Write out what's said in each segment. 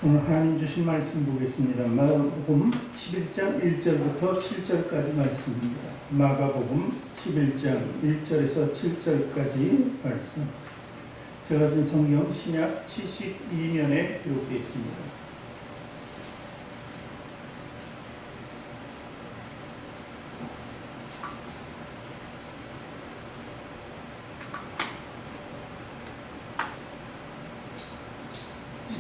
오늘 하나님 주신 말씀 보겠습니다. 마가복음 11장 1절부터 7절까지 말씀입니다. 마가복음 11장 1절에서 7절까지 말씀. 제가 든 성경 신약 72면에 기록되어 있습니다.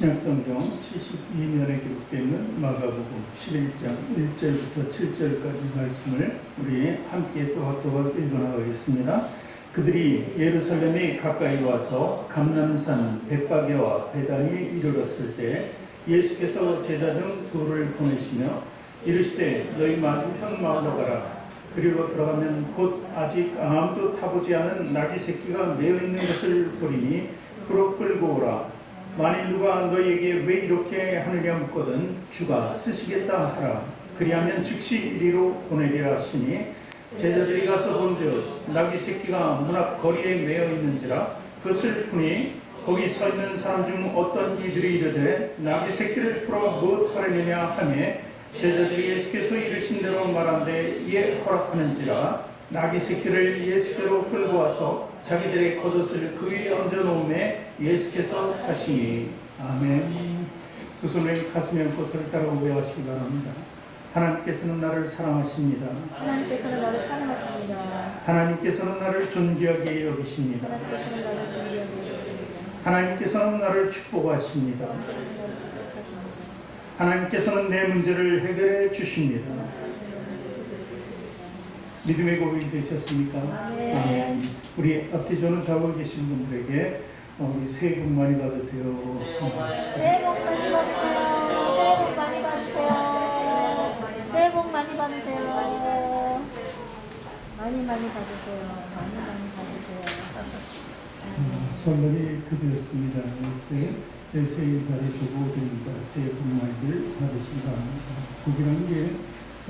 신약성경 72면에 기록되어 있는 마가복음 11장 1절부터 7절까지 말씀을 우리 함께 또박또박 읽어나가겠습니다. 그들이 예루살렘에 가까이 와서 감람산 벳바게와 베다니에 이르렀을 때 예수께서 제자 중 둘을 보내시며 이르시되 너희 맞은편 마을로 가라. 그리로 들어가면 곧 아직 아무도 타보지 않은 나귀 새끼가 매어 있는 것을 보리니 그로 끌고 오라. 만일 누가 너희에게 왜 이렇게 하느냐 묻거든 주가 쓰시겠다 하라. 그리하면 즉시 이리로 보내리라 하시니 제자들이 가서 본즉 나귀 새끼가 문 앞 거리에 매어 있는지라. 그것을 보니 거기 서 있는 사람 중 어떤 이들이 이르되 나귀 새끼를 풀어 무엇하려느냐 하며 제자들이 예수께서 이르신 대로 말한데 이에 허락하는지라. 나귀 새끼를 예수께로 끌고 와서 자기들의 겉옷을 그 위에 얹어 놓음에 예수께서 하시니 아멘. 두 손을 가슴에 얹고 저를 따라 고백하시기 바랍니다. 하나님께서는 나를 사랑하십니다. 하나님께서는 나를 사랑하십니다. 하나님께서는 나를 존귀하게 여기십니다. 하나님께서는 나를 존귀하게 여기십니다. 하나님께서는 나를 축복하십니다. 하나님께서는 내 문제를 해결해 주십니다. 믿음의 고백이 되셨습니까? 아멘. 우리 앞뒤 저는 좌우에 계신 분들에게 우리 새해 복 많이 받으세요. 새해 복 많이 받으세요. 새해 복 많이 받으세요. 새해 복 많이 받으세요. 많이 받으세요. 많이 받으세요. 설날이 그저였습니다. 새해 인사를 주고 드립니다. 새해 복 많이들 받으시기 바랍니다. 복이라는 게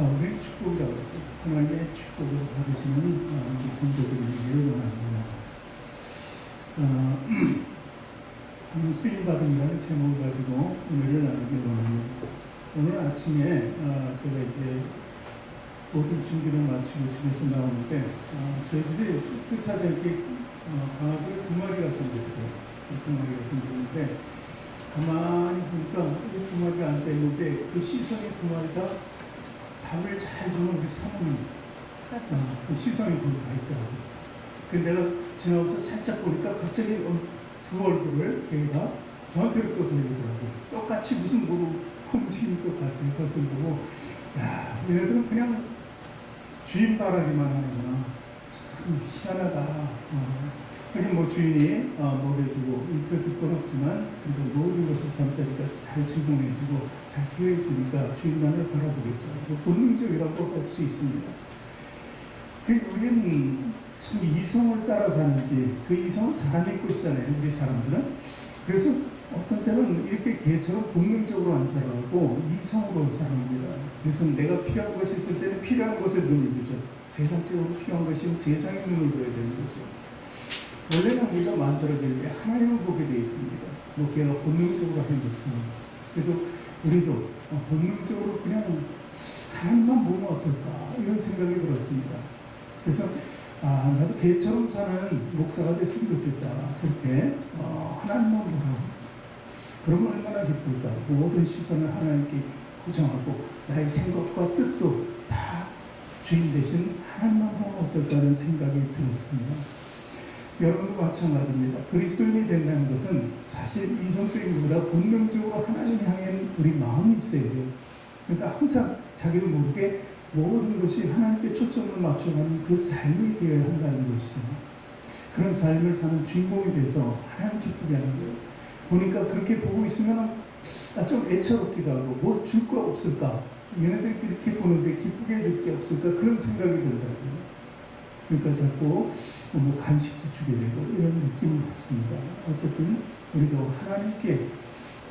우리 축복이라고 하죠. 하나님의 축복을 받으시는 우리 성도들이기를 원합니다. 쓰임받은이라는 제목을 가지고 오늘을 나누기 원합니다. 오늘 아침에 제가 이제 모든 준비를 마치고 집에서 나오는데 저희 집에 뜻하지 않게 강아지가 두 마리가 생겼어요. 두 마리가 생겼는데 가만히 보니까 이 두 마리가 앉아있는데 그 시선이 두 마리가 밥을 잘 주는 우리 사모님 그 시선이 거기 가 있더라고요. 근데 내가 지나가서 살짝 보니까 갑자기 두 얼굴을 걔가 저한테로 또 돌리더라고요. 똑같이 무슨 움직임이 똑같아요. 그것을 보고 야, 얘네들은 그냥 주인 바라기만 하는구나. 참 희한하다. 하긴 뭐 주인이 먹여주고 입혀줄 건 없지만 그래도 모든 것을 잠자리까지 잘 제공해주고 잘 케어해주니까 주인만을 바라보겠죠. 본능적이라고 할 수 있습니다. 우리는 참 이성을 따라 사는지 그 이성은 사람의 것이잖아요. 우리 사람들은. 그래서 어떤 때는 이렇게 개처럼 본능적으로 안 살아가고 이성으로 살아갑니다. 그래서 내가 필요한 것이 있을 때는 필요한 것을 눈을 두죠. 세상적으로 필요한 것이면 세상의 눈을 둬야 되는 거죠. 원래는 우리가 만들어질 때 하나님을 보게 되어 있습니다. 뭐 걔가 본능적으로 하는 것은. 그래도 우리도 본능적으로 그냥 하나님만 보면 어떨까 이런 생각이 들었습니다. 그래서 나도 개처럼 사는 목사가 됐으면 좋겠다. 저렇게 하나님만 보라고. 그러면 얼마나 기쁠까. 모든 시선을 하나님께 고정하고 나의 생각과 뜻도 다 주인 대신 하나님만 보면 어떨까 하는 생각이 들었습니다. 여러분도 마찬가지입니다. 그리스도인이 된다는 것은 사실 이성적인 것보다 본능적으로 하나님 향해 우리 마음이 있어야 돼요. 그러니까 항상 자기를 모르게 모든 것이 하나님께 초점을 맞춰가는 그 삶이 되어야 한다는 것이죠. 그런 삶을 사는 주인공이 돼서 하나님 기쁘게 하는 거예요. 보니까 그렇게 보고 있으면 좀 애처롭기도 하고 뭐 줄 거 없을까? 얘네들이 이렇게 보는데 기쁘게 해줄 게 없을까? 그런 생각이 들더라고요. 그러니까 자꾸 뭐 간식도 주게 되고 이런 느낌을 받습니다. 어쨌든 우리도 하나님께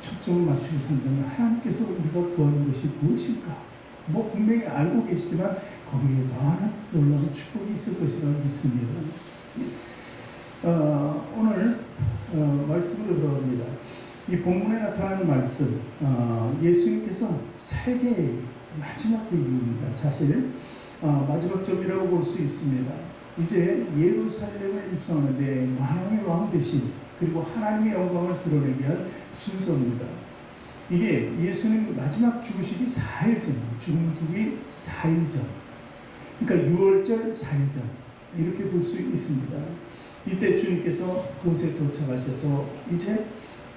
초점을 맞추고 산다면 하나님께서 우리가 구하는 것이 무엇일까? 뭐 분명히 알고 계시지만 거기에 더한 놀라운 축복이 있을 것이라 믿습니다. 오늘 말씀으로 들어갑니다. 이 본문에 나타나는 말씀, 예수님께서 세계의 마지막 부분입니다. 사실 마지막 점이라고 볼 수 있습니다. 이제 예루살렘을 입성하는데 만왕의 왕 대신 그리고 하나님의 영광을 드러내기 위한 순서입니다. 이게 예수님 마지막 죽으시기 4일 전, 죽음 두기 4일 전, 그러니까 6월절 4일 전 이렇게 볼 수 있습니다. 이때 주님께서 그곳에 도착하셔서 이제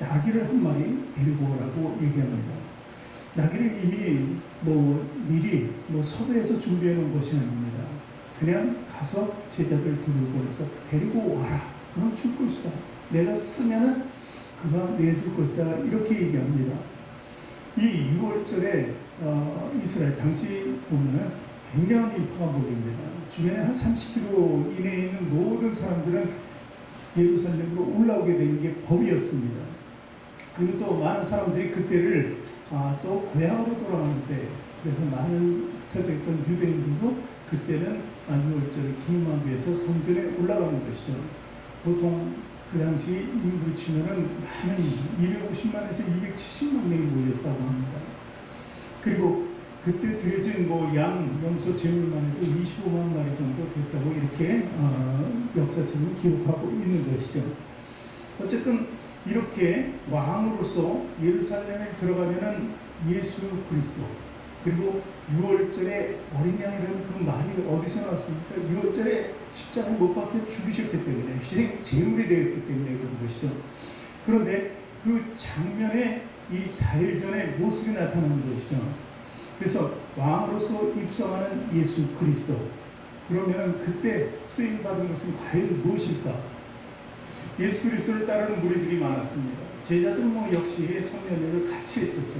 나귀를 한 마리 데리고 오라고 얘기합니다. 나귀를 이미 미리 섭외해서 준비해 놓은 것이 아닙니다. 그냥 가서 제자들 두르고 해서 데리고 와라. 그럼 줄 것이다. 내가 쓰면은 그가 내줄 것이다. 이렇게 얘기합니다. 이 6월절에 이스라엘 당시 보면은 굉장한 인파가 몰립니다. 주변에 한 30km 이내에 있는 모든 사람들은 예루살렘으로 올라오게 되는 게 법이었습니다. 그리고 또 많은 사람들이 그때를 또 고향으로 돌아가는데, 그래서 많은 흩어져 있던 유대인들도 그때는 6월절을 기념하기 위해서 성전에 올라가는 것이죠. 보통 그 당시 인구 치면은 많은 250만에서 270만 명이 모였다고 합니다. 그리고 그때 드려진 염소 제물만 해도 25만 마리 정도 됐다고 이렇게 역사적으로 기록하고 있는 것이죠. 어쨌든 이렇게 왕으로서 예루살렘에 들어가면은 예수 그리스도, 그리고 6월절에 어린 양이라는 그 말이 어디서 나왔습니까? 6월절에 십자가에 못 박혀 죽으셨기 때문에, 희생 제물이 되었기 때문에 그런 것이죠. 그런데 그 장면에 이 4일 전에 모습이 나타나는 것이죠. 그래서 왕으로서 입성하는 예수 그리스도, 그러면 그때 쓰임받은 것은 과연 무엇일까? 예수 그리스도를 따르는 무리들이 많았습니다. 제자들은 역시 성년회를 같이 했었죠.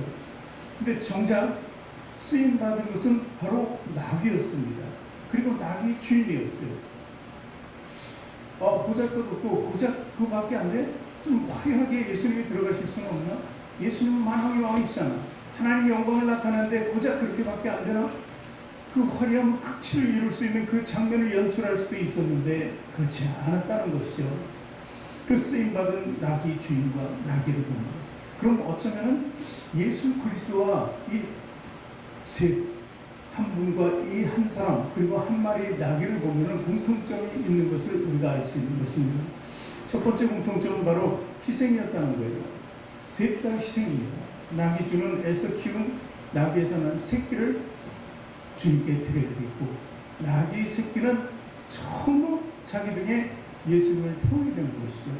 근데 정작 쓰임받은 것은 바로 나귀였습니다. 그리고 나귀 주인이었어요. 보잘것없고 고작 그거밖에 안 돼? 좀 화려하게 예수님이 들어가실 수는 없나? 예수님은 만왕의 왕이시잖아. 하나님의 영광을 나타내는데 고작 그렇게밖에 안 되나? 그 화려한 극치를 이룰 수 있는 그 장면을 연출할 수도 있었는데 그렇지 않았다는 것이죠. 그 쓰임받은 나귀 주인과 나귀를 봅니다. 그럼 어쩌면 예수 그리스도와 이 한 분과 이 한 사람, 그리고 한 마리의 나귀를 보면 공통점이 있는 것을 우리가 알 수 있는 것입니다. 첫 번째 공통점은 바로 희생이었다는 거예요. 셋 다 희생입니다. 나귀주는 애써 키운 나귀에서 난 새끼를 주님께 드려드리고, 나귀 새끼는 전부 자기 등에 예수님을 태우게 되는 것이죠.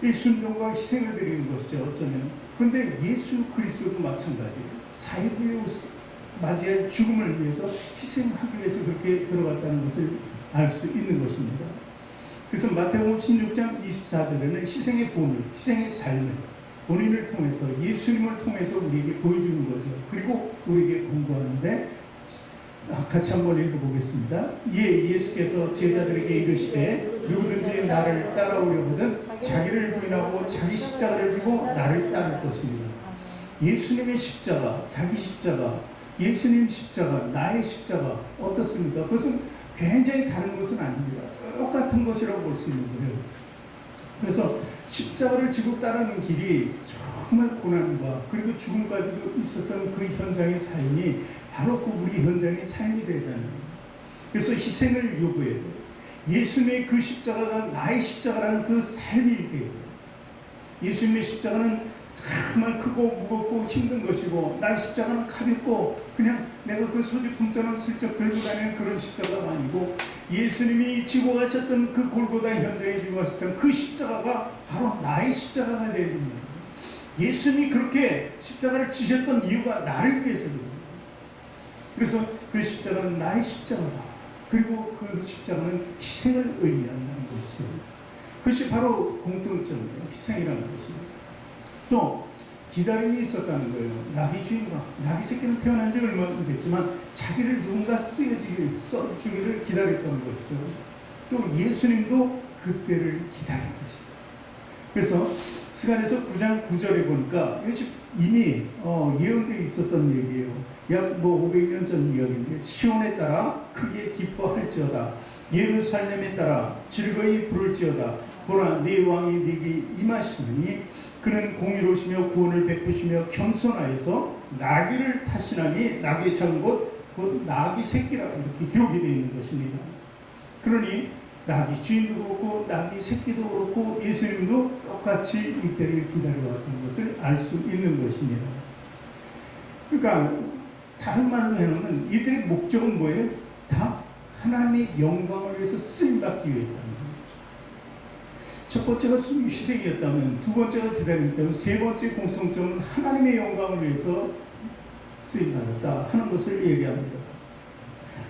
이 순종과 희생을 드리는 것이죠. 어쩌면. 그런데 예수 그리스도도 마찬가지예요. 사이비에 맞이할 죽음을 위해서 희생하기 위해서 그렇게 들어갔다는 것을 알 수 있는 것입니다. 그래서 마태복음 16장 24절에는 희생의 본을, 희생의 삶을 본인을 통해서, 예수님을 통해서 우리에게 보여주는 거죠. 그리고 우리에게 공부하는데, 같이 한번 읽어보겠습니다. 예수께서 제자들에게 이르시되 누구든지 나를 따라오려거든 자기를 부인하고 자기 십자가를 지고 나를 따를 것입니다. 예수님의 십자가, 자기 십자가, 예수님 십자가, 나의 십자가 어떻습니까? 그것은 굉장히 다른 것은 아닙니다. 똑같은 것이라고 볼 수 있는 거예요. 그래서 십자가를 지고 따르는 길이 정말 고난과 그리고 죽음까지도 있었던 그 현장의 삶이 바로 그 우리 현장의 삶이 되다는 거예요. 그래서 희생을 요구해야 돼요. 예수님의 그 십자가가 나의 십자가라는 그 삶이 돼요. 예수님의 십자가는 정말 크고 무겁고 힘든 것이고, 나의 십자가는 가볍고 그냥 내가 그 소지품처럼 슬쩍 들고 다니는 그런 십자가가 아니고, 예수님이 지고 가셨던 그 골고다 현장에 지고 가셨던 그 십자가가 바로 나의 십자가가 되는 거예요. 예수님이 그렇게 십자가를 지셨던 이유가 나를 위해서입니다. 그래서 그 십자가는 나의 십자가다. 그리고 그 십자가는 희생을 의미한다는 것이죠. 그것이 바로 공통점이에요. 희생이라는 것입니다. 또 기다림이 있었다는 거예요. 나귀 주인과 나귀 새끼는 태어난 지 얼마 안 됐지만 자기를 누군가 써주기를 기다렸다는 것이죠. 또 예수님도 그때를 기다린 것입니다. 그래서 스가랴서 9장 9절에 보니까 이것이 이미 예언되어 있었던 얘기예요. 약 500년 전 이야기인데, 시온에 따라 크게 기뻐할지어다. 예루살렘에 따라 즐거이 부를지어다. 보라, 네 왕이 네게 임하시니 그는 공의로우시며 구원을 베푸시며 겸손하여서 나귀를 타시나니 나귀의 작은 곧 나귀 새끼라 이렇게 기록이 되어 있는 것입니다. 그러니 나귀 주인도 그렇고 나귀 새끼도 그렇고 예수님도 똑같이 이때를 기다려왔던 것을 알 수 있는 것입니다. 그러니까 다른 말로 해놓으면 이들의 목적은 뭐예요? 다 하나님의 영광을 위해서 쓰임받기 위해였다는 거예요. 첫 번째가 희생이었다면, 두 번째가 기다림이었다면, 세 번째 공통점은 하나님의 영광을 위해서 쓰임받았다 하는 것을 얘기합니다.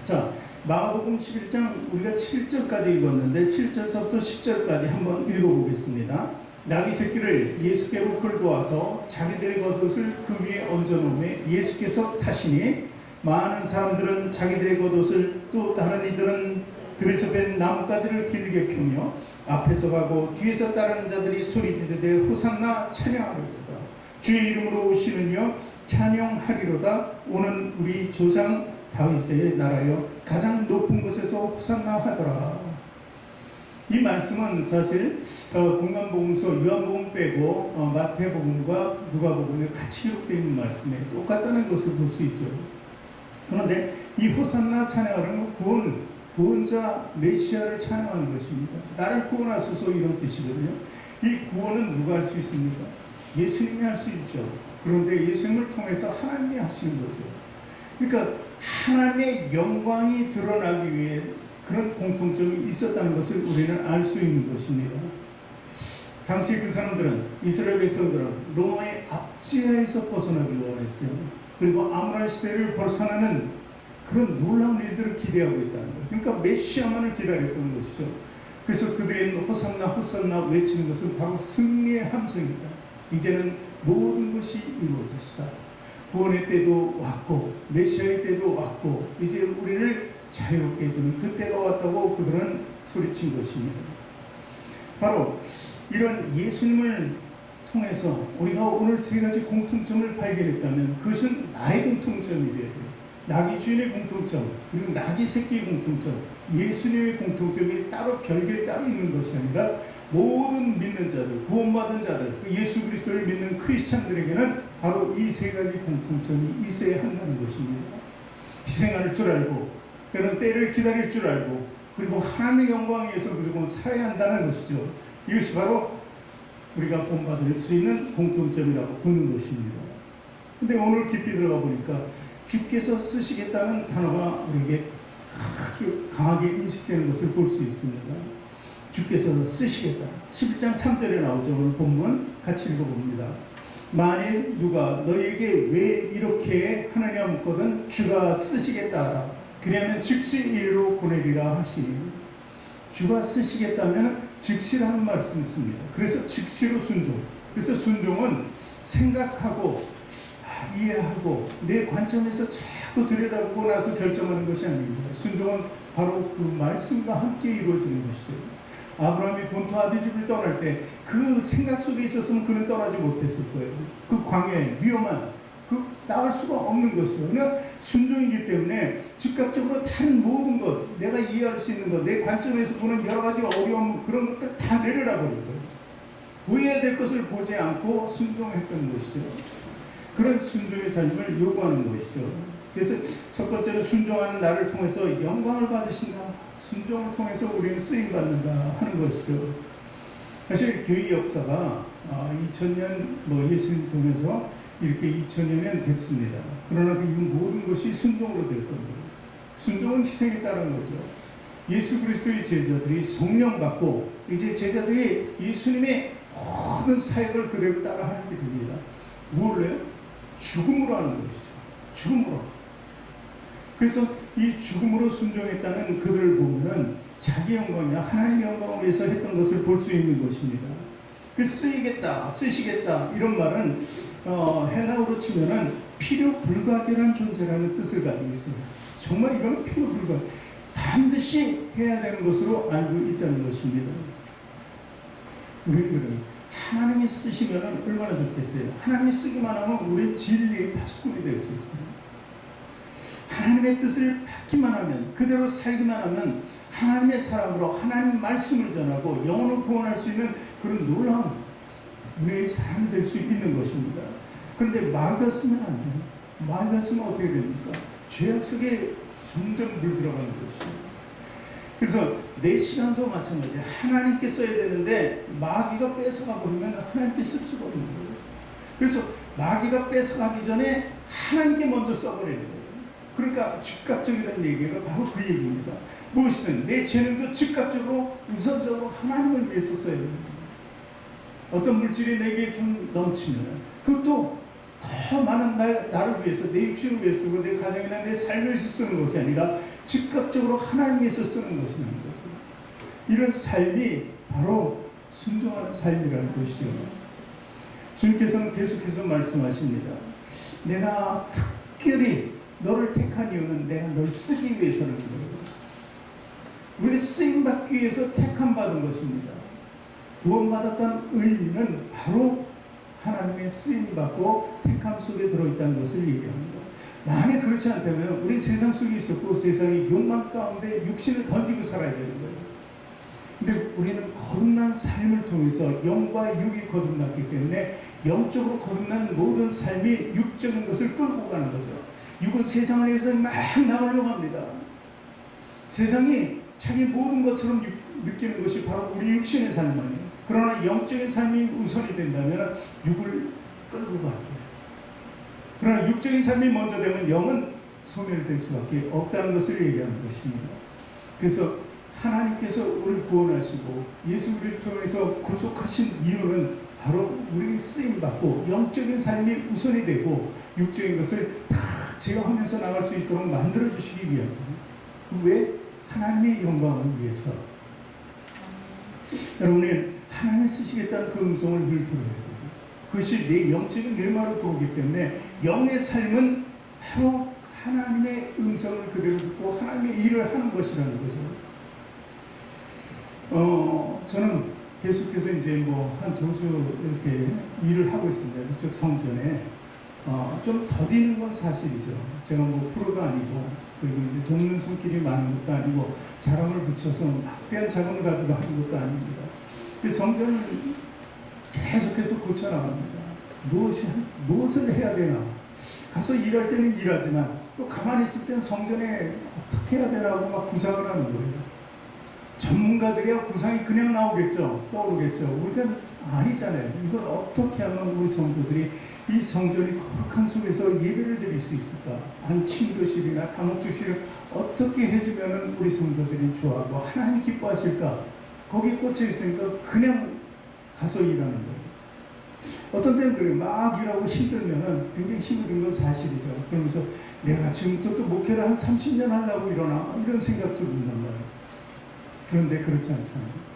자, 마가복음 11장 우리가 7절까지 읽었는데 7절서부터 10절까지 한번 읽어보겠습니다. 나귀 새끼를 예수께로 끌고 와서 자기들의 겉옷을 그 위에 얹어놓으며 예수께서 타시니 많은 사람들은 자기들의 겉옷을 또 다른 이들은 들에서 뺀 나뭇가지를 길게 펴며 앞에서 가고 뒤에서 따르는 자들이 소리 지르되 호산나 찬양하리로다. 주의 이름으로 오시는 이여 찬양하리로다. 오는 우리 조상 다윗의 나라여 가장 높은 곳에서 호산나 하더라. 이 말씀은 사실 공관복음서 요한복음 빼고 마태복음과 누가복음에 같이 기록되어 있는 말씀에 똑같다는 것을 볼 수 있죠. 그런데 이 호산나 찬양하는 구원자 메시아를 찬양하는 것입니다. 나를 구원하소서 이런 뜻이거든요. 이 구원은 누가 할 수 있습니까? 예수님이 할 수 있죠. 그런데 예수님을 통해서 하나님이 하시는 거죠. 그러니까 하나님의 영광이 드러나기 위해 그런 공통점이 있었다는 것을 우리는 알 수 있는 것입니다. 당시 그 사람들은, 이스라엘 백성들은 로마의 압제에서 벗어나기를 원했어요. 그리고 아모랄 시대를 벗어나는 그런 놀라운 일들을 기대하고 있다는 거예요. 그러니까 메시아만을 기다렸던 것이죠. 그래서 그들의 호산나 호산나 외치는 것은 바로 승리의 함성이다. 이제는 모든 것이 이루어졌다. 구원의 때도 왔고 메시아의 때도 왔고 이제 우리를 자유롭게 해주는 그때가 왔다고 그들은 소리친 것입니다. 바로 이런 예수님을 통해서 우리가 오늘 세 가지 공통점을 발견했다면 그것은 나의 공통점이 되어야 돼요. 나귀 주인의 공통점, 그리고 나귀 새끼의 공통점, 예수님의 공통점이 따로 별개에 따로 있는 것이 아니라 모든 믿는 자들, 구원받은 자들, 예수 그리스도를 믿는 크리스찬들에게는 바로 이 세 가지 공통점이 있어야 한다는 것입니다. 희생할 줄 알고, 그런 때를 기다릴 줄 알고, 그리고 하나님의 영광에 위해서 무조건 살아야 한다는 것이죠. 이것이 바로 우리가 본받을 수 있는 공통점이라고 보는 것입니다. 근데 오늘 깊이 들어가 보니까 주께서 쓰시겠다는 단어가 우리에게 아주 강하게 인식되는 것을 볼 수 있습니다. 주께서 쓰시겠다. 11장 3절에 나오죠. 오늘 본문 같이 읽어봅니다. 만일 누가 너희에게 왜 이렇게 하느냐 묻거든 주가 쓰시겠다. 그러면 즉시 이리로 보내리라 하시니 주가 쓰시겠다면 즉시라는 말씀이 있습니다. 그래서 즉시로 순종. 그래서 순종은 생각하고 이해하고 내 관점에서 자꾸 들여다보고 나서 결정하는 것이 아닙니다. 순종은 바로 그 말씀과 함께 이루어지는 것이죠. 아브라함이 본토 아비집을 떠날 때 그 생각 속에 있었으면 그는 떠나지 못했을 거예요. 그 광야에 위험한 나갈 수가 없는 것이죠. 그러나 순종이기 때문에 즉각적으로 다른 모든 것, 내가 이해할 수 있는 것, 내 관점에서 보는 여러 가지 어려움 그런 것들 다 내려놔 버린 거예요. 보여야 될 것을 보지 않고 순종했던 것이죠. 그런 순종의 삶을 요구하는 것이죠. 그래서 첫 번째는 순종하는 나를 통해서 영광을 받으신다. 순종을 통해서 우리는 쓰임받는다 하는 것이죠. 사실 교회 역사가 2000년 예수님 통해서 이렇게 2000년이 됐습니다. 그러나 그 모든 것이 순종으로 될 겁니다. 순종은 희생에 따른 거죠. 예수 그리스도의 제자들이 성령 받고 이제 제자들이 예수님의 모든 사역을 그대로 따라하게 됩니다. 무엇을요? 죽음으로 하는 것이죠. 죽음으로. 그래서 이 죽음으로 순종했다는 그들을 보면 자기 영광이나 하나님의 영광을 위해서 했던 것을 볼 수 있는 것입니다. 그 쓰이겠다, 쓰시겠다 이런 말은 헬라어로 치면은 필요 불가결한 존재라는 뜻을 가지고 있습니다. 정말 이거는 필요 불가, 반드시 해야 되는 것으로 알고 있다는 것입니다. 우리들은 하나님이 쓰시면 얼마나 좋겠어요. 하나님이 쓰기만 하면 우리 진리의 파수꾼이 될 수 있습니다. 하나님의 뜻을 받기만 하면, 그대로 살기만 하면 하나님의 사랑으로 하나님 말씀을 전하고 영혼을 구원할 수 있는 그런 놀라운 우리의 사람이 될 수 있는 것입니다. 그런데 마귀가 쓰면 안 돼요. 마귀가 쓰면 어떻게 됩니까? 죄악 속에 점점 물들어가는 것입니다. 그래서 내 시간도 마찬가지예요. 하나님께 써야 되는데 마귀가 뺏어가 버리면 하나님께 쓸 수가 없는 거예요. 그래서 마귀가 뺏어가기 전에 하나님께 먼저 써버리는 거예요. 그러니까 즉각적이라는 얘기가 바로 그 얘기입니다. 무엇이든 내 재능도 즉각적으로 우선적으로 하나님을 위해서 써야 됩니다. 어떤 물질이 내게 좀 넘치면 그것도 더 많은 나를 위해서, 내 육신을 위해서 쓰고 내 가정이나 내 삶을 위해서 쓰는 것이 아니라 즉각적으로 하나님 위해서 쓰는 것이라는 거죠. 이런 삶이 바로 순종하는 삶이라는 것이죠. 주님께서는 계속해서 말씀하십니다. 내가 특별히 너를 택한 이유는 내가 널 쓰기 위해서는 거예요. 우리가 쓰임받기 위해서 택함받은 것입니다. 구원받았다는 의미는 바로 하나님의 쓰임받고 택함 속에 들어있다는 것을 얘기합니다. 만약 그렇지 않다면 우리 세상 속에 있었고 세상의 욕망 가운데 육신을 던지고 살아야 되는 거예요. 근데 우리는 거듭난 삶을 통해서 영과 육이 거듭났기 때문에 영적으로 거듭난 모든 삶이 육적인 것을 끌고 가는 거죠. 육은 세상을 위해서 막 나가려고 합니다. 세상이 자기 모든 것처럼 느끼는 것이 바로 우리 육신의 삶이에요. 그러나 영적인 삶이 우선이 된다면 육을 끌고 갈 거예요. 그러나 육적인 삶이 먼저 되면 영은 소멸될 수밖에 없다는 것을 얘기하는 것입니다. 그래서 하나님께서 우리를 구원하시고 예수 그리스도를 통해서 구속하신 이유는 바로 우리 쓰임받고 영적인 삶이 우선이 되고 육적인 것을 다 제어하면서 나갈 수 있도록 만들어주시기 위함입니다. 왜? 하나님의 영광을 위해서. 여러분은 하나님이 쓰시겠다는 그 음성을 늘 들어야 돼요. 그것이 내 영적인 뇌마로 들어오기 때문에 영의 삶은 바로 하나님의 음성을 그대로 듣고 하나님의 일을 하는 것이라는 거죠. 저는 계속해서 이제 한 2주 이렇게 일을 하고 있습니다. 저쪽 성전에. 좀 더디는 건 사실이죠. 제가 프로도 아니고, 그리고 이제 돕는 손길이 많은 것도 아니고, 사람을 붙여서 막대한 자금을 가지고 하는 것도 아닙니다. 그 성전을 계속해서 고쳐나갑니다. 무엇을 해야 되나? 가서 일할 때는 일하지만, 또 가만히 있을 때는 성전에 어떻게 해야 되나고 막 구상을 하는 거예요. 전문가들이야 구상이 그냥 나오겠죠. 떠오르겠죠. 우리가 아니잖아요. 이걸 어떻게 하면 우리 성도들이 이 성전이 거룩한 속에서 예배를 드릴 수 있을까? 아니, 침도실이나 다목주실을 어떻게 해주면 우리 성도들이 좋아하고 하나님 기뻐하실까? 거기에 꽂혀 있으니까 그냥 가서 일하는 거예요. 어떤 때는 그래요. 막 일하고 힘들면은 굉장히 힘이 든 건 사실이죠. 그러면서 내가 지금부터 또 목회를 한 30년 하려고 이러나? 이런 생각도 든단 말이에요. 그런데 그렇지 않잖아요.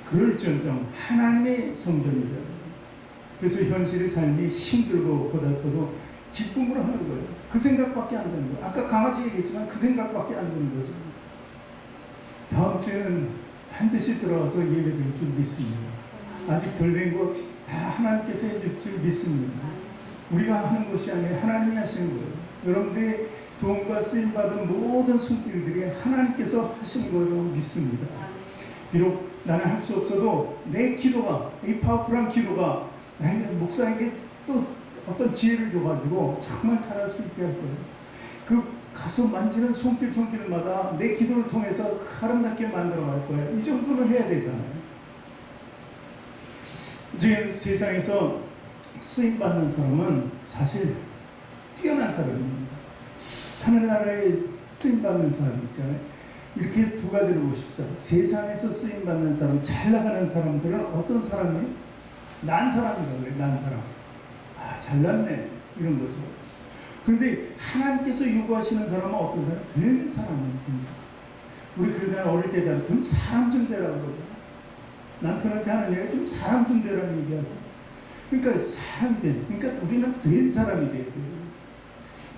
그럴지언정 하나님의 성전이잖아요. 그래서 현실의 삶이 힘들고 고달퍼도 기쁨으로 하는 거예요. 그 생각밖에 안 드는 거예요. 아까 강아지 얘기했지만 그 생각밖에 안 드는 거죠. 다음 주에는 반드시 들어와서 예배드릴 줄 믿습니다. 아직 덜 된 것 다 하나님께서 해줄 줄 믿습니다. 우리가 하는 것이 아니라 하나님이 하시는 거예요. 여러분들이 도움과 쓰임받은 모든 손길들이 하나님께서 하시는 걸로 믿습니다. 비록 나는 할 수 없어도 내 기도가, 이 파워풀한 기도가 나에게 목사에게 또 어떤 지혜를 줘가지고 정말 잘할 수 있게 할 거예요. 그 가서 만지는 손길마다 내 기도를 통해서 아름답게 만들어 갈 거예요. 이 정도는 해야 되잖아요. 이제 세상에서 쓰임받는 사람은 사실 뛰어난 사람입니다. 하늘나라에 쓰임받는 사람 있잖아요. 이렇게 두 가지를 보십시오. 세상에서 쓰임받는 사람, 잘 나가는 사람들은 어떤 사람이에요? 난 사람이라고 그래요. 난 사람. 잘났네. 이런 거죠. 그런데 하나님께서 요구하시는 사람은 어떤 사람? 된 사람이에요. 된 사람. 우리 그러잖아요. 어릴 때 잘해서 좀 사람 좀 되라고 그러죠. 남편한테 하는 얘기가 좀 사람 좀 되라는 얘기하죠. 그러니까 사람이 돼. 그러니까 우리는 된 사람이 돼야 돼요.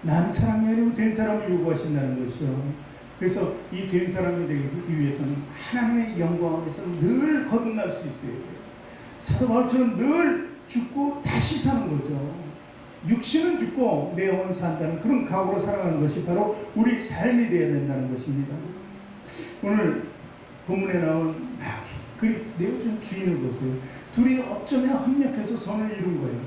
난 사람이 아니고 된 사람을 요구하신다는 것이죠. 그래서 이 된 사람이 되기 위해서는 하나님의 영광에서 늘 거듭날 수 있어야 돼요. 사도 바울처럼 늘 죽고 다시 사는 거죠. 육신은 죽고 내 영은 산다는 그런 각오로 살아가는 것이 바로 우리 삶이 되어야 된다는 것입니다. 오늘 본문에 나온 마귀, 그 내어준 주인을 보세요. 둘이 어쩌면 합력해서 선을 이룬 거예요.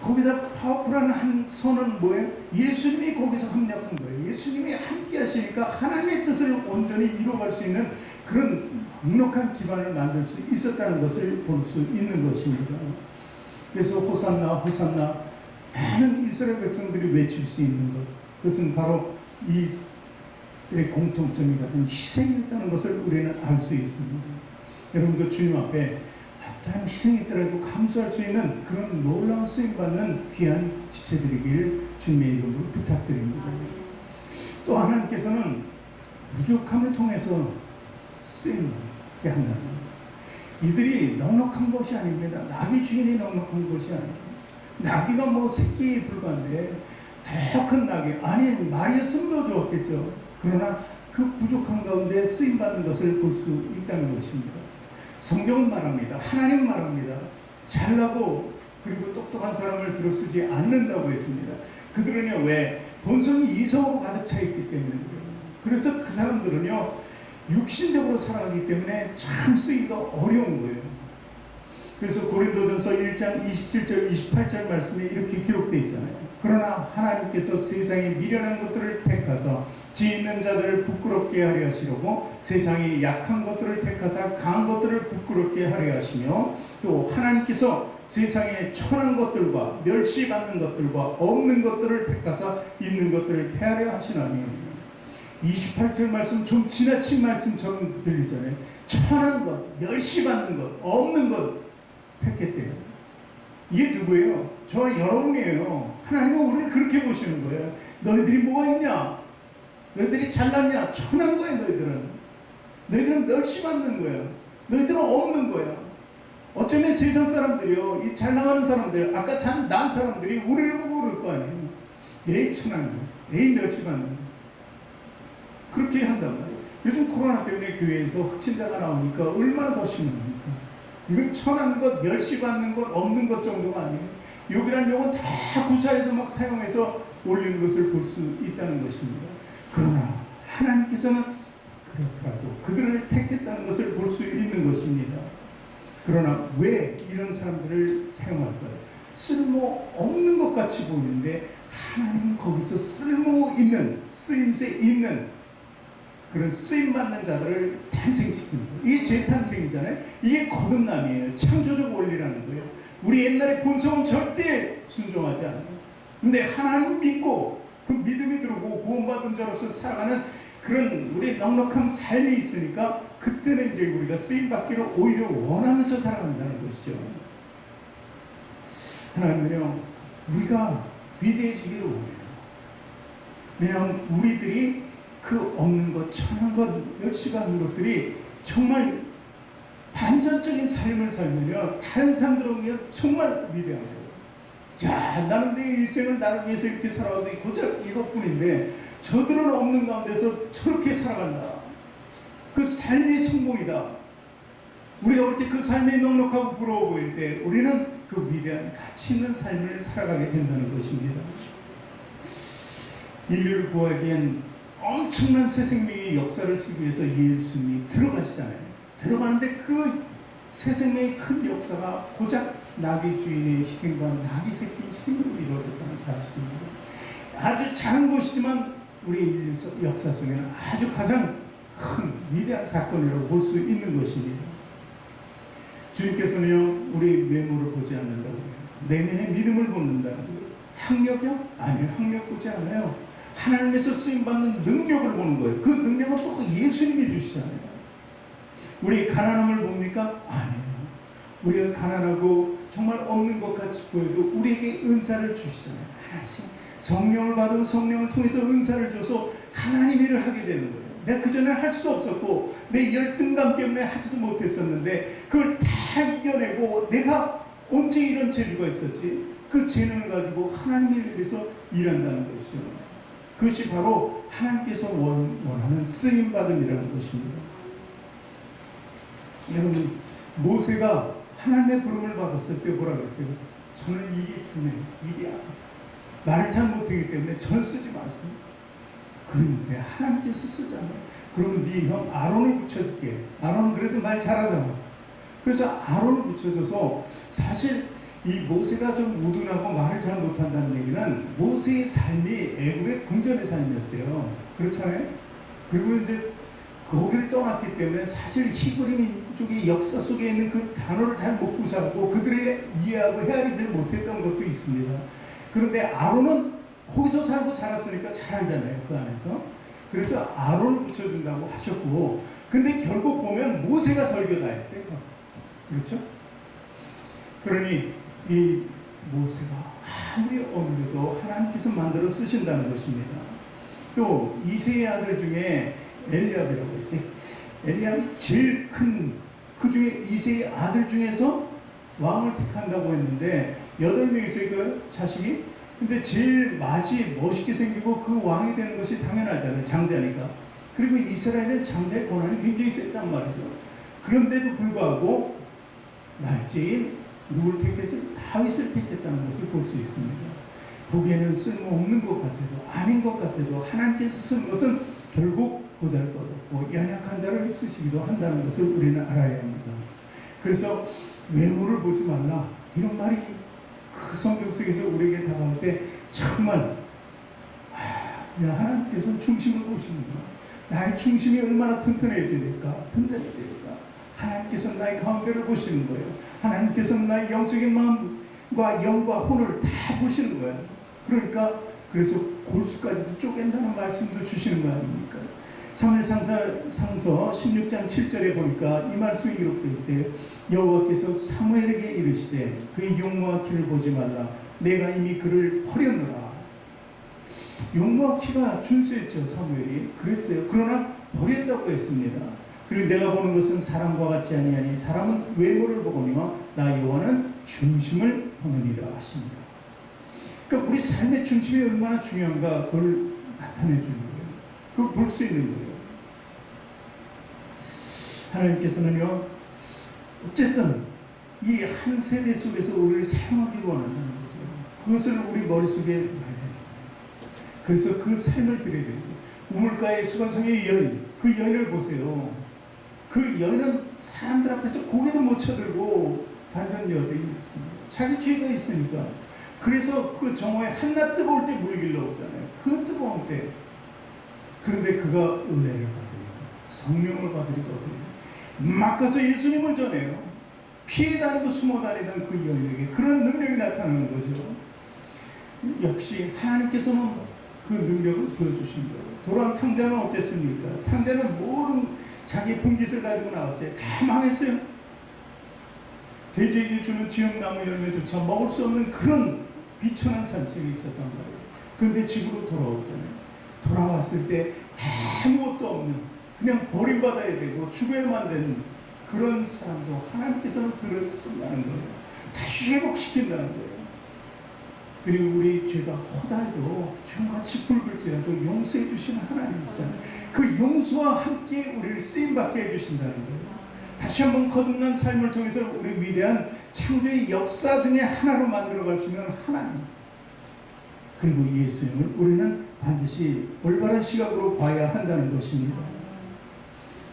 거기다 파워풀한 한 선은 뭐예요? 예수님이 거기서 합력한 거예요. 예수님이 함께 하시니까 하나님의 뜻을 온전히 이루어갈 수 있는 그런 넉넉한 기반을 만들 수 있었다는 것을 볼 수 있는 것입니다. 그래서 호산나 호산나 많은 이스라엘 백성들이 외칠 수 있는 것, 그것은 바로 이들의 공통점이 같은 희생이었다는 것을 우리는 알 수 있습니다. 여러분도 주님 앞에 어떠한 희생이 있더라도 감수할 수 있는 그런 놀라운 쓰임받는 귀한 지체들이길 주님의 이름으로 부탁드립니다. 또 하나님께서는 부족함을 통해서 쓰임받게 한다는 이들이 넉넉한 것이 아닙니다. 나귀 주인이 넉넉한 것이 아닙니다. 나귀가 뭐 새끼에 불과한데 더 큰 나귀, 아니 말이었으면 더 좋았겠죠. 그러나 그 부족한 가운데 쓰임받는 것을 볼 수 있다는 것입니다. 성경은 말합니다. 하나님 말합니다. 잘나고 그리고 똑똑한 사람을 들어쓰지 않는다고 했습니다. 그들은요, 왜? 본성이 이성으로 가득 차 있기 때문에 그래요. 그래서 그 사람들은요, 육신적으로 살아가기 때문에 참 쓰기가 어려운 거예요. 그래서 고린도전서 1장 27절 28절 말씀에 이렇게 기록되어 있잖아요. 그러나 하나님께서 세상의 미련한 것들을 택하사 지혜 있는 자들을 부끄럽게 하려 하시려고 세상의 약한 것들을 택하사 강한 것들을 부끄럽게 하려 하시며 또 하나님께서 세상의 천한 것들과 멸시받는 것들과 없는 것들을 택하사 있는 것들을 폐하려 하시나니 28절 말씀 좀 지나친 말씀처럼 들리잖아요. 천한 것, 멸시받는 것, 없는 것 택했대요. 이게 누구예요? 저와 여러분이에요. 하나님은 우리를 그렇게 보시는 거예요. 너희들이 뭐가 있냐? 너희들이 잘났냐? 천한 거예요. 너희들은 멸시받는 거예요. 너희들은 없는 거예요. 어쩌면 세상 사람들이요, 이 잘 나가는 사람들, 아까 잘 난 사람들이 우리를 보고 그럴 거 아니에요. 에이 천한 거, 에이 멸시받는 거. 그렇게 한단 말이에요. 요즘 코로나 때문에 교회에서 확진자가 나오니까 얼마나 더 심합니까? 이건 천한 것, 멸시받는 것, 없는 것 정도가 아니에요. 욕이란 욕은 다 구사해서 막 사용해서 올리는 것을 볼 수 있다는 것입니다. 그러나 하나님께서는 그렇더라도 그들을 택했다는 것을 볼 수 있는 것입니다. 그러나 왜 이런 사람들을 사용할까요? 쓸모 없는 것 같이 보이는데 하나님은 거기서 쓸모 있는, 쓰임새 있는 그런 쓰임받는 자들을 탄생시키는 거예요. 이게 재탄생이잖아요. 이게 거듭남이에요. 창조적 원리라는 거예요. 우리 옛날의 본성은 절대 순종하지 않아요. 근데 하나님 믿고 그 믿음이 들어오고 구원받은 자로서 살아가는 그런 우리 넉넉한 삶이 있으니까 그때는 이제 우리가 쓰임받기를 오히려 원하면서 살아간다는 것이죠. 하나님은요, 우리가 위대해지기를 원해요. 왜냐하면 우리들이 그 없는 것, 천한 것, 멸시받는 것들이 정말 반전적인 삶을 살면요, 다른 사람들은 정말 위대한 거예요. 야, 나는 내 일생을 나를 위해서 이렇게 살아가도 고작 이것뿐인데 저들은 없는 가운데서 저렇게 살아간다. 그 삶이 성공이다. 우리가 볼 때 그 삶이 넉넉하고 부러워 보일 때 우리는 그 위대한 가치 있는 삶을 살아가게 된다는 것입니다. 인류를 구하기엔 엄청난 새 생명의 역사를 쓰기 위해서 예수님이 들어가시잖아요. 들어가는데 그 새 생명의 큰 역사가 고작 나귀 주인의 희생과 나귀 새끼 희생으로 이루어졌다는 사실입니다. 아주 작은 것이지만 우리 인류 역사 속에는 아주 가장 큰 위대한 사건이라고 볼 수 있는 것입니다. 주님께서는요, 우리 외모를 보지 않는다고요. 내면의 믿음을 보는다고요. 학력이요? 아니요, 학력 보지 않아요. 하나님에서 쓰임받는 능력을 보는 거예요. 그 능력은 또 예수님이 주시잖아요. 우리 가난함을 봅니까? 아니에요. 우리가 가난하고 정말 없는 것 같이 보여도 우리에게 은사를 주시잖아요. 하나씩 성령을 받은 성령을 통해서 은사를 줘서 하나님 일을 하게 되는 거예요. 내가 그전에 할 수 없었고 내 열등감 때문에 하지도 못했었는데 그걸 다 이겨내고 내가 언제 이런 재주가 있었지? 그 재능을 가지고 하나님 일을 위해서 일한다는 것이죠. 그것이 바로 하나님께서 원하는 쓰임받음이라는 것입니다. 여러분, 모세가 하나님의 부름을 받았을 때 뭐라 그랬어요? 저는 이게 분해, 이게 말을 잘 못하기 때문에 전 쓰지 마세요. 그런데 하나님께서 쓰잖아요. 그러면 네 형 아론을 붙여줄게. 아론은 그래도 말 잘하잖아. 그래서 아론을 붙여줘서 사실 이 모세가 좀 우둔하고 말을 잘 못한다는 얘기는 모세의 삶이 애굽의 궁전의 삶이었어요. 그렇잖아요. 그리고 이제 거기를 떠났기 때문에 사실 히브리 민족의 역사 속에 있는 그 단어를 잘 못 구사하고 그들의 이해하고 헤아리지 못했던 것도 있습니다. 그런데 아론은 거기서 살고 자랐으니까 잘 알잖아요. 그 안에서. 그래서 아론을 붙여준다고 하셨고, 근데 결국 보면 모세가 설교다 했어요. 그렇죠? 그러니 이 모세가 아무리 어려도 하나님께서 만들어 쓰신다는 것입니다. 또 이세의 아들 중에 엘리압이라고 있어요. 엘리압이 제일 큰, 그 중에 이세의 아들 중에서 왕을 택한다고 했는데 8명이 있어요, 그 자식이. 근데 제일 맛이 멋있게 생기고 그 왕이 되는 것이 당연하잖아요. 장자니까. 그리고 이스라엘은 장자의 권한이 굉장히 세단 말이죠. 그런데도 불구하고 날짜인 누굴 택했어요? 다윗을 택했다는 것을 볼 수 있습니다. 보기에는 쓸모없는 것 같아도, 아닌 것 같아도 하나님께서 쓴 것은 결국 보잘것없고 연약한 자를 쓰시기도 한다는 것을 우리는 알아야 합니다. 그래서 외모를 보지 말라, 이런 말이 그 성경 속에서 우리에게 다가올 때 정말 하나님께서는 중심을 보시는구나. 나의 중심이 얼마나 튼튼해져야 될까, 든든해져야 될까. 하나님께서는 나의 가운데를 보시는 거예요. 하나님께서는 나의 영적인 마음과 영과 혼을 다 보시는 거예요. 그러니까 그래서 골수까지도 쪼갠다는 말씀도 주시는 거 아닙니까? 사무엘상서 16장 7절에 보니까 이 말씀이 기록되어 있어요. 여호와께서 사무엘에게 이르시되 그의 용모와 키를 보지 말라, 내가 이미 그를 버렸노라. 용모와 키가 준수했죠, 사무엘이. 그랬어요. 그러나 버렸다고 했습니다. 그리고 내가 보는 것은 사람과 같지 아니하니 사람은 외모를 보거니와 나 여호와는 중심을 보느니라 하십니다. 그러니까 우리 삶의 중심이 얼마나 중요한가 그걸 나타내 주는 거예요. 그걸 볼 수 있는 거예요. 하나님께서는요, 어쨌든 이 한 세대 속에서 우리를 사용하기 원한다는 거죠. 그것을 우리 머릿속에 놔야 됩니다. 그래서 그 삶을 드려야 돼요. 우물가의 수가성의 여인, 그 여인을 보세요. 그 여인은 사람들 앞에서 고개도 못 쳐들고 다른 여자입니다. 자기 죄가 있으니까. 그래서 그 정오에 한낮 뜨거울 때 물 길러 오잖아요. 그 뜨거운 때. 그런데 그가 은혜를 받으니까, 성령을 받으니거든요. 막 가서 예수님을 전해요. 피해 다니고 숨어 다니던 그 여인에게 그런 능력이 나타나는 거죠. 역시 하나님께서는 그 능력을 보여주신 거예요. 돌아온 탕자는 어땠습니까? 탕자는 모든 자기 분깃을 가지고 나왔어요. 다 망했어요. 돼지에게 주는 지역나무 열매조차 먹을 수 없는 그런 비천한 산책이 있었단 말이에요. 그런데 집으로 돌아오잖아요. 돌아왔을 때 아무것도 없는, 그냥 버림받아야 되고 죽어야만 되는 그런 사람도 하나님께서는 그를 쓴다는 거예요. 다시 회복시킨다는 거예요. 그리고 우리 죄가 허다해도 주같이 붉을지라도 용서해 주시는 하나님이잖아요. 그 용서와 함께 우리를 쓰임받게 해주신다는 거예요. 다시 한번 거듭난 삶을 통해서 우리 위대한 창조의 역사 중에 하나로 만들어 가시는 하나님, 그리고 예수님을 우리는 반드시 올바른 시각으로 봐야 한다는 것입니다.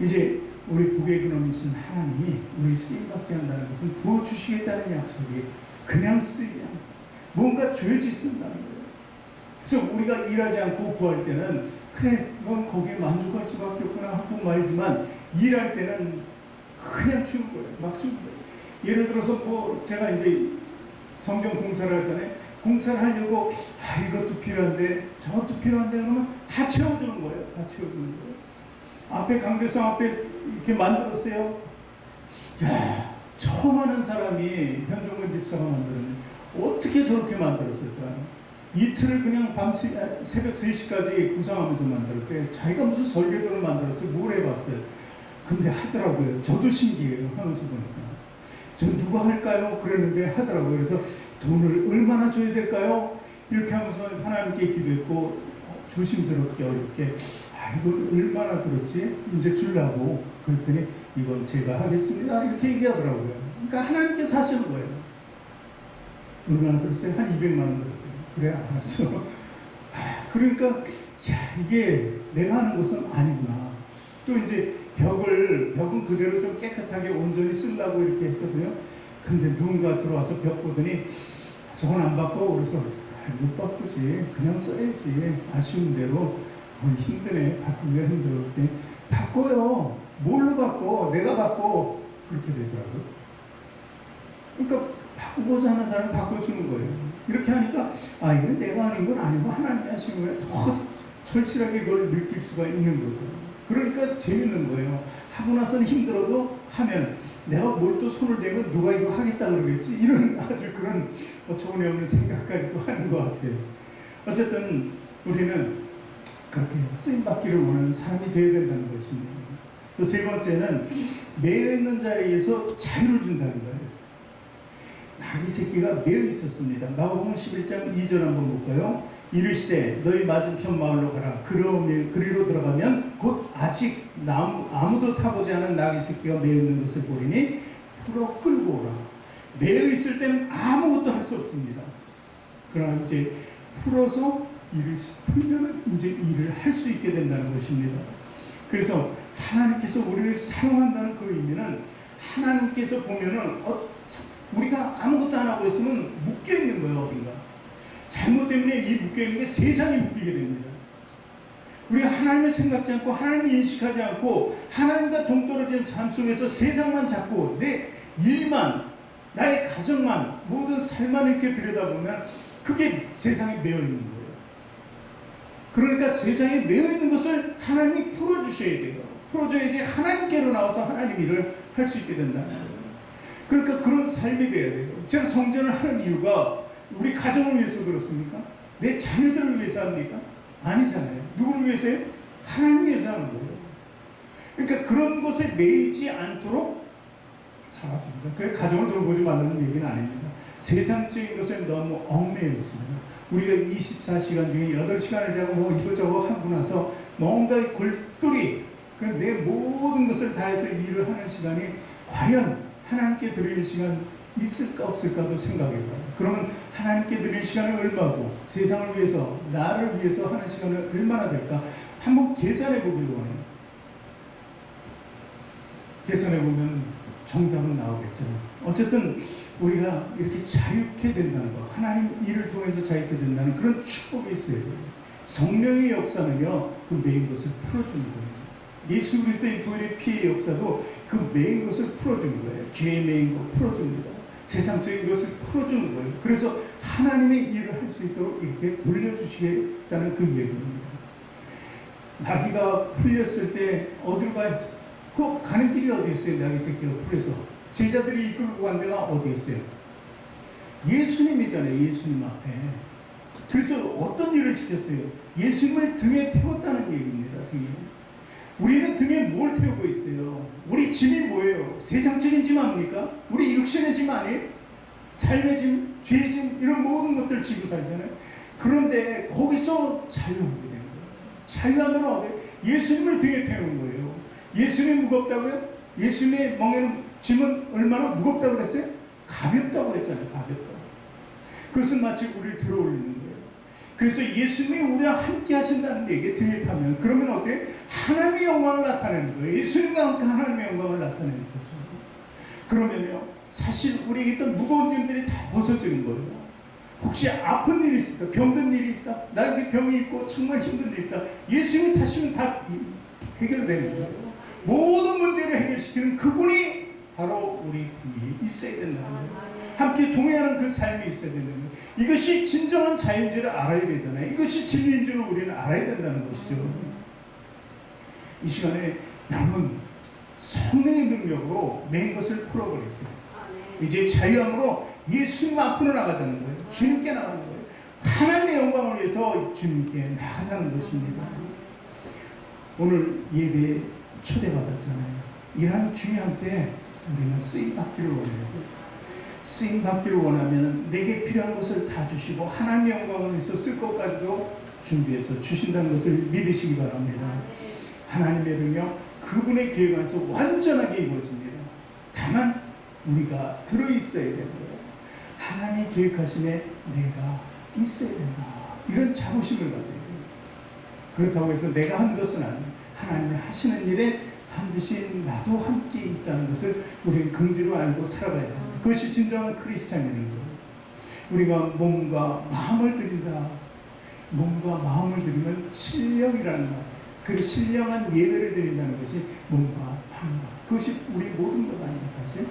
이제 우리 복의 근원이신 하나님이 우리 쓰임받게 한다는 것은 부어주시겠다는 약속이 그냥 쓰지 않고 뭔가 죄짓 쓴다는 거예요. 그래서 우리가 일하지 않고 구할 때는 그래 넌 거기에 만족할 수밖에 없구나 하고 말이지만, 일할 때는 그냥 주는 거예요. 막 주는 거예요. 예를 들어서 뭐 제가 이제 성경 공사를 하잖아요. 공사를 하려고 이것도 필요한데 저것도 필요한데 그러면 다 채워주는 거예요. 다 채워주는 거예요. 앞에 강대상 앞에 이렇게 만들었어요. 야, 처음 하는 사람이 현종근 집사가 만들었는데 어떻게 저렇게 만들었을까? 이틀을 그냥 새벽 3시까지 구상하면서 만들었대. 자기가 무슨 설계도를 만들었어요? 뭘 해봤어요? 근데 하더라고요. 저도 신기해요. 하면서 보니까. 저 누가 할까요? 그랬는데 하더라고요. 그래서 돈을 얼마나 줘야 될까요? 이렇게 하면서 하나님께 기도했고, 조심스럽게 어렵게 이걸 얼마나 들었지? 이제 주려고. 그랬더니 이건 제가 하겠습니다. 이렇게 얘기하더라고요. 그러니까 하나님께서 하시는 거예요. 얼마나 들었어요? 한 200만 원 들었어요. 그래, 알았어. 그러니까 이게 내가 하는 것은 아니구나. 또 이제 벽은 그대로 좀 깨끗하게 온전히 쓰려고 이렇게 했거든요. 근데 누군가 들어와서 벽 보더니 저건 안 바꿔. 그래서 못 바꾸지. 그냥 써야지. 아쉬운 대로. 힘드네. 바꾸기가 힘들어. 그때 바꿔요. 뭘로 바꿔? 내가 바꿔. 그렇게 되더라고요. 그러니까 바꾸고자 하는 사람을 바꿔주는 거예요. 이렇게 하니까 이건 내가 하는 건 아니고 하나님이 하시는 거예요. 더 절실하게 그걸 느낄 수가 있는 거죠. 그러니까 재밌는 거예요. 하고 나서는 힘들어도 하면 내가 뭘 또 손을 대면 누가 이거 하겠다 그러겠지. 이런 아주 그런 어처구니 없는 생각까지도 하는 것 같아요. 어쨌든 우리는 그렇게 쓰임받기를 원하는 사람이 되어야 된다는 것입니다. 또 세 번째는 매여 있는 자에게서 자유를 준다는 거예요. 나귀 새끼가 매여 있었습니다. 마가복음 11장 2절 한번 볼까요? 이르시되 너희 맞은편 마을로 가라. 그리로 들어가면 곧 아직 아무도 타보지 않은 나귀 새끼가 매여 있는 것을 보리니 풀어 끌고 오라. 매여 있을 때는 아무것도 할 수 없습니다. 그러나 이제 풀어서 풀면 이제 일을 할 수 있게 된다는 것입니다. 그래서 하나님께서 우리를 사용한다는 그 의미는 하나님께서 보면은 우리가 아무것도 안 하고 있으면 묶여 있는 거예요, 어딘가. 잘못 때문에 이 묶여 있는 게 세상이 묶이게 됩니다. 우리가 하나님을 생각지 않고 하나님을 인식하지 않고 하나님과 동떨어진 삶 속에서 세상만 잡고 내 일만, 나의 가정만, 모든 삶만 이렇게 들여다보면 그게 세상에 매여 있는 거예요. 그러니까 세상에 매여 있는 것을 하나님이 풀어주셔야 돼요. 풀어줘야지 하나님께로 나와서 하나님 일을 할 수 있게 된다는 거예요. 그러니까 그런 삶이 돼야 돼요. 제가 성전을 하는 이유가 우리 가정을 위해서 그렇습니까? 내 자녀들을 위해서 합니까? 아니잖아요. 누구를 위해서요? 하나님 위해서 하는 거예요. 그러니까 그런 것에 매이지 않도록 잡아줍니다. 그래서 가정을 돌보지 말라는 얘기는 아닙니다. 세상적인 것에 너무 얽매여 있습니다. 우리가 24시간 중에 8시간을 자고 뭐 이거저거 하고 나서 뭔가 골똘히 내 모든 것을 다해서 일을 하는 시간이 과연 하나님께 드릴 시간 있을까 없을까도 생각해봐요. 그러면 하나님께 드릴 시간은 얼마고 세상을 위해서 나를 위해서 하는 시간은 얼마나 될까 한번 계산해보길 원해요. 계산해보면 정답은 나오겠죠. 어쨌든 우리가 이렇게 자유케 된다는 거, 하나님 일을 통해서 자유케 된다는 그런 축복이 있어야 돼요. 성령의 역사는요, 그 매인 것을 풀어주는 거예요. 예수 그리스도의 보혈의 피의 역사도 그 매인 것을 풀어주는 거예요. 죄의 매인 것 풀어줍니다. 세상적인 것을 풀어주는 거예요. 그래서 하나님의 일을 할 수 있도록 이렇게 돌려주시겠다는 그 얘기입니다. 나귀가 풀렸을 때 어디로 가야 그 가는 길이 어디 있어요? 나귀 새끼가 풀려서 제자들이 이끌고 간 데가 어디 있어요? 예수님이잖아요. 예수님 앞에. 그래서 어떤 일을 시켰어요? 예수님을 등에 태웠다는 얘기입니다. 등에. 우리는 등에 뭘 태우고 있어요? 우리 짐이 뭐예요? 세상적인 짐 아닙니까? 우리 육신의 짐 아니에요? 삶의 짐, 죄의 짐 이런 모든 것들 지고 살잖아요. 그런데 거기서 자유하게 되는 거예요. 자유하면 어디? 예수님을 등에 태우는 거예요. 예수님이 무겁다고요? 예수님의 멍에는 짐은 얼마나 무겁다고 그랬어요? 가볍다고 했잖아요. 가볍다고. 그것은 마치 우리를 들어올리는 거예요. 그래서 예수님이 우리와 함께 하신다는 얘기 등에 타면 그러면 어때요? 하나님의 영광을 나타내는 거예요. 예수님과 함께 하나님의 영광을 나타내는 거죠. 그러면요, 사실 우리에게 있던 무거운 짐들이 다 벗어지는 거예요. 혹시 아픈 일이 있을까? 병든 일이 있다? 나에게 병이 있고 정말 힘든 일이 있다? 예수님이 타시면 다 해결되는 거예요. 모든 문제를 해결시키는 그분이 바로 우리 등에 있어야 된다는 거예요. 함께 동행하는 그 삶이 있어야 된다는 거예요. 이것이 진정한 자유인지를 알아야 되잖아요. 이것이 진리인지를 우리는 알아야 된다는 것이죠. 이 시간에 여러분 성령의 능력으로 맨 것을 풀어버렸어요. 이제 자유함으로 예수님 앞으로 나가자는 거예요. 주님께 나가는 거예요. 하나님의 영광을 위해서 주님께 나가자는 것입니다. 오늘 예배에 초대받았잖아요. 이러한 중요한 때 우리는 쓰임받기를 원해요. 쓰임받기를 원하면 내게 필요한 것을 다 주시고 하나님의 영광을 위해서 쓸 것까지도 준비해서 주신다는 것을 믿으시기 바랍니다. 하나님의 능력 그분의 계획 안에서 완전하게 이루어집니다. 다만 우리가 들어있어야 되는 거예요. 하나님이 계획하심에 내가 있어야 된다. 이런 자부심을 가져야 돼요. 그렇다고 해서 내가 한 것은 아니에요. 하나님이 하시는 일에 반드시 나도 함께 있다는 것을 우리는 긍지로 알고 살아가야 합니다. 그것이 진정한 크리스찬이라는 거예요. 우리가 몸과 마음을 드린다. 몸과 마음을 드리면 신령이라는 말. 그 신령한 예배를 드린다는 것이 몸과 마음과. 그것이 우리 모든 것 아니에요, 사실.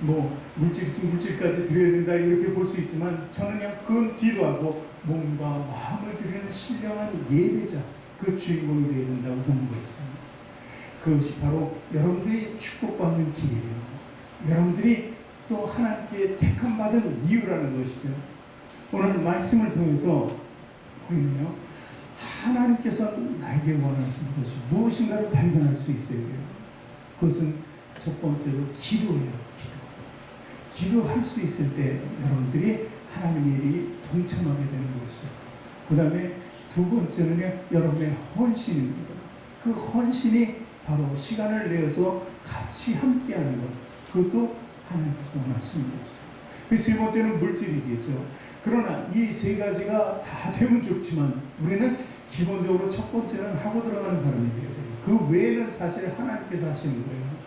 뭐 물질 있으면 물질까지 드려야 된다 이렇게 볼 수 있지만 저는 그냥 그건 뒤로 하고 몸과 마음을 드리는 신령한 예배자, 그 주인공이 되어야 된다고 보는 것이죠. 그것이 바로 여러분들이 축복받는 길이에요. 여러분들이 또 하나님께 택함 받은 이유라는 것이죠. 오늘 말씀을 통해서 우리는요, 하나님께서 나에게 원하시는 것이 무엇인가를 발견할 수 있어야 돼요. 그것은 첫 번째로 기도예요. 기도할 수 있을 때 여러분들이 하나님의 일이 동참하게 되는 것이죠. 그 다음에 두 번째는요, 여러분의 헌신입니다. 그 헌신이 바로 시간을 내어서 같이 함께하는 것. 그것도 하나님께서 원하시는 것이죠. 그 세 번째는 물질이겠죠. 그러나 이 세 가지가 다 되면 좋지만 우리는 기본적으로 첫 번째는 하고 들어가는 사람이 되어야 돼요. 그 외에는 사실 하나님께서 하시는 거예요.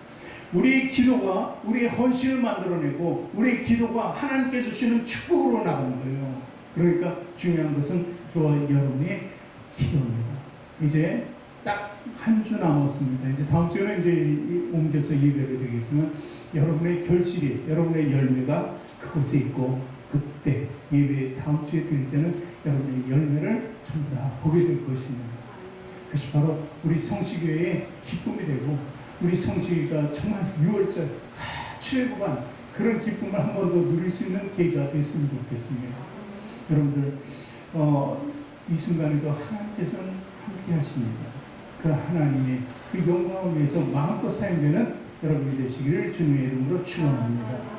우리의 기도가 우리의 헌신을 만들어내고 우리의 기도가 하나님께서 주시는 축복으로 나가는 거예요. 그러니까 중요한 것은 저와 여러분의 기도입니다. 이제 딱 한 주 남았습니다. 이제 다음 주에는 이제 옮겨서 예배를 드리겠지만 여러분의 결실이, 여러분의 열매가 그곳에 있고 그때 예배 다음 주에 드릴 때는 여러분의 열매를 전부 다 보게 될 것입니다. 그것이 바로 우리 성시교회의 기쁨이 되고 우리 성시교회가 정말 6월절 최고반 그런 기쁨을 한 번 더 누릴 수 있는 계기가 됐으면 좋겠습니다. 여러분들 이 순간에도 하나님께서는 함께 하십니다. 그 하나님의 그 영광을 위해서 마음껏 사용되는 여러분이 되시기를 주님의 이름으로 축원합니다.